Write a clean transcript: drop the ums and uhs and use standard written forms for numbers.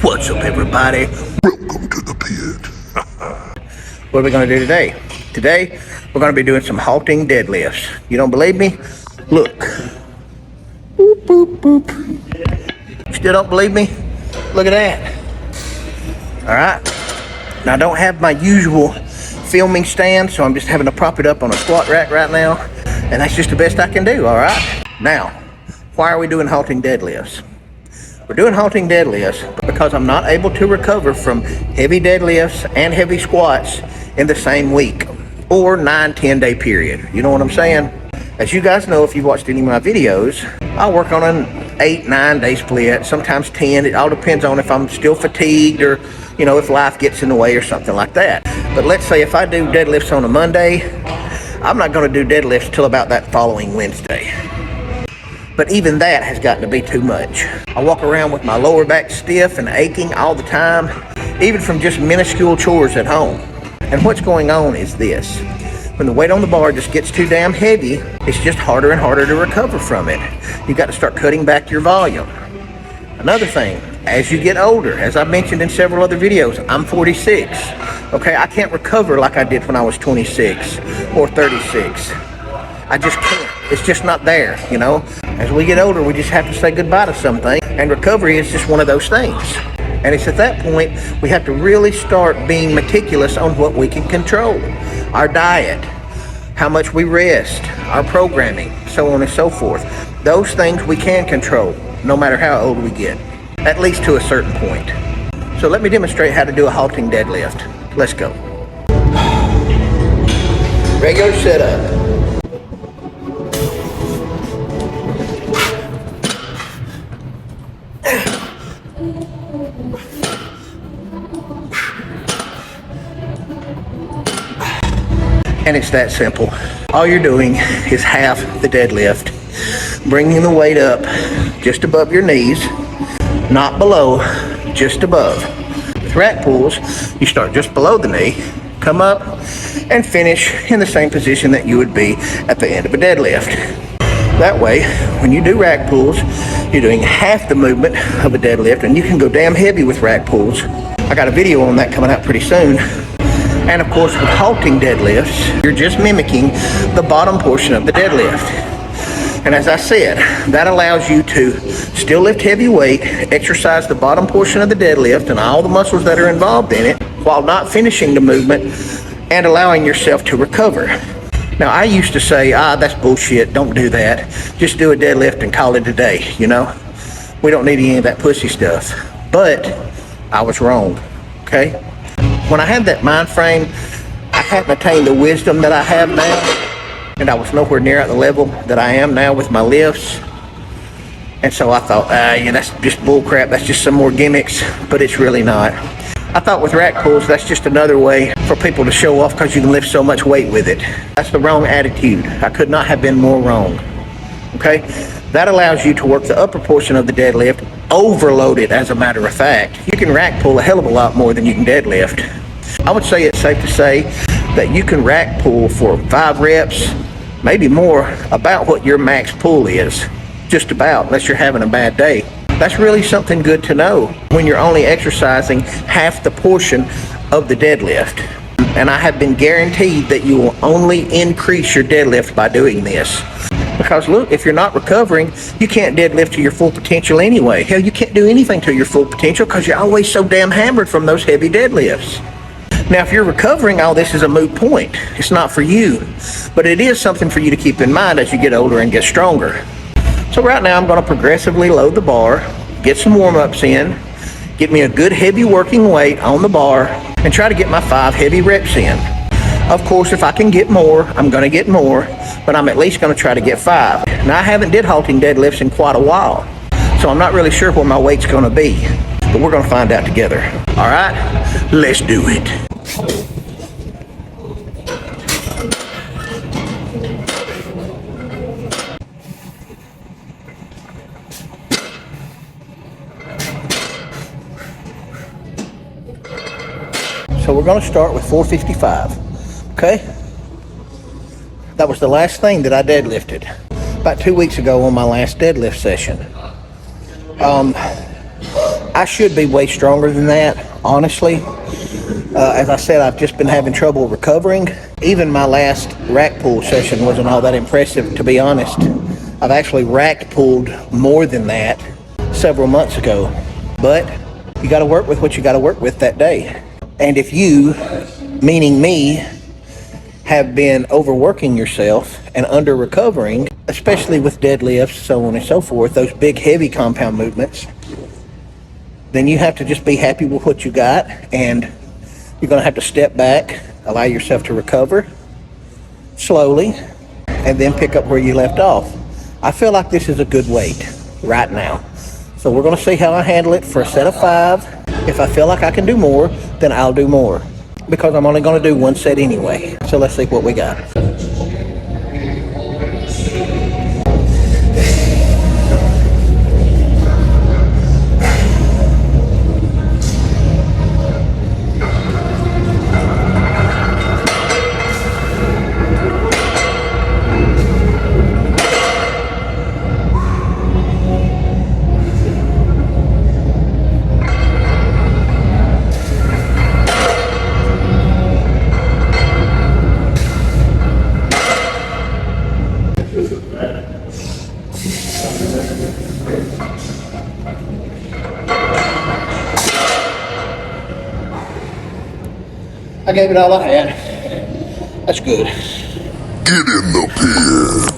What's up, everybody? Welcome to the pit. What are we going to do today? Today, we're going to be doing some halting deadlifts. You don't believe me? Look. Boop, boop, boop. Still don't believe me? Look at that. All right. Now, I don't have my usual filming stand, so I'm just having to prop it up on a squat rack right now. And that's just the best I can do, all right? Now, why are we doing halting deadlifts? We're doing halting deadlifts because I'm not able to recover from heavy deadlifts and heavy squats in the same week or 9-10 day period. You know what I'm saying? As you guys know, if you've watched any of my videos, I work on an 8-9 day split, sometimes 10. It all depends on if I'm still fatigued or, you know, if life gets in the way or something like that. But let's say if I do deadlifts on a Monday, I'm not going to do deadlifts till about that following Wednesday. But even that has gotten to be too much. I walk around with my lower back stiff and aching all the time, even from just minuscule chores at home. And what's going on is this. When the weight on the bar just gets too damn heavy, it's just harder and harder to recover from it. You've got to start cutting back your volume. Another thing, as you get older, as I mentioned in several other videos, I'm 46. Okay, I can't recover like I did when I was 26 or 36. I just can't. It's just not there, you know. As we get older, we just have to say goodbye to something, and recovery is just one of those things. And it's at that point we have to really start being meticulous on what we can control. Our diet, how much we rest, our programming, so on and so forth. Those things we can control, no matter how old we get, at least to a certain point. So let me demonstrate how to do a halting deadlift. Let's go. Regular setup. And it's that simple. All you're doing is half the deadlift, bringing the weight up just above your knees, not below, just above. With rack pulls, you start just below the knee, come up, and finish in the same position that you would be at the end of a deadlift. That way, when you do rack pulls, you're doing half the movement of a deadlift, and you can go damn heavy with rack pulls. I got a video on that coming out pretty soon. And of course, with halting deadlifts, you're just mimicking the bottom portion of the deadlift. And as I said, that allows you to still lift heavy weight, exercise the bottom portion of the deadlift and all the muscles that are involved in it, while not finishing the movement and allowing yourself to recover. Now, I used to say, that's bullshit, don't do that. Just do a deadlift and call it a day, you know? We don't need any of that pussy stuff. But I was wrong, okay? When I had that mind frame, I hadn't attained the wisdom that I have now, and I was nowhere near at the level that I am now with my lifts. And so I thought, yeah, that's just bull crap, that's just some more gimmicks, but it's really not. I thought with rack pulls, that's just another way for people to show off because you can lift so much weight with it. That's the wrong attitude. I could not have been more wrong, okay? That allows you to work the upper portion of the deadlift, overload it as a matter of fact. You can rack pull a hell of a lot more than you can deadlift. I would say it's safe to say that you can rack pull for 5 reps, maybe more, about what your max pull is. Just about, unless you're having a bad day. That's really something good to know when you're only exercising half the portion of the deadlift. And I have been guaranteed that you will only increase your deadlift by doing this. Because look, if you're not recovering, you can't deadlift to your full potential anyway. Hell, you can't do anything to your full potential because you're always so damn hammered from those heavy deadlifts. Now, if you're recovering, all this is a moot point. It's not for you, but it is something for you to keep in mind as you get older and get stronger. So right now, I'm going to progressively load the bar, get some warm-ups in, get me a good heavy working weight on the bar, and try to get my 5 heavy reps in. Of course, if I can get more, I'm going to get more, but I'm at least going to try to get 5. Now, I haven't did halting deadlifts in quite a while, so I'm not really sure where my weight's going to be, but we're going to find out together. All right, let's do it. So we're going to start with 455, okay? That was the last thing that I deadlifted about 2 weeks ago on my last deadlift session. I should be way stronger than that, honestly. As I said, I've just been having trouble recovering. Even my last rack pull session wasn't all that impressive, to be honest. I've actually rack pulled more than that several months ago. But you got to work with what you got to work with that day. And if you, meaning me, have been overworking yourself and under recovering, especially with deadlifts, so on and so forth, those big heavy compound movements, then you have to just be happy with what you got, and you're going to have to step back, allow yourself to recover slowly, and then pick up where you left off. I feel like this is a good weight right now. So we're going to see how I handle it for a set of 5. If I feel like I can do more, then I'll do more, because I'm only going to do one set anyway. So let's see what we got. I gave it all I had. That's good. Get in the pit.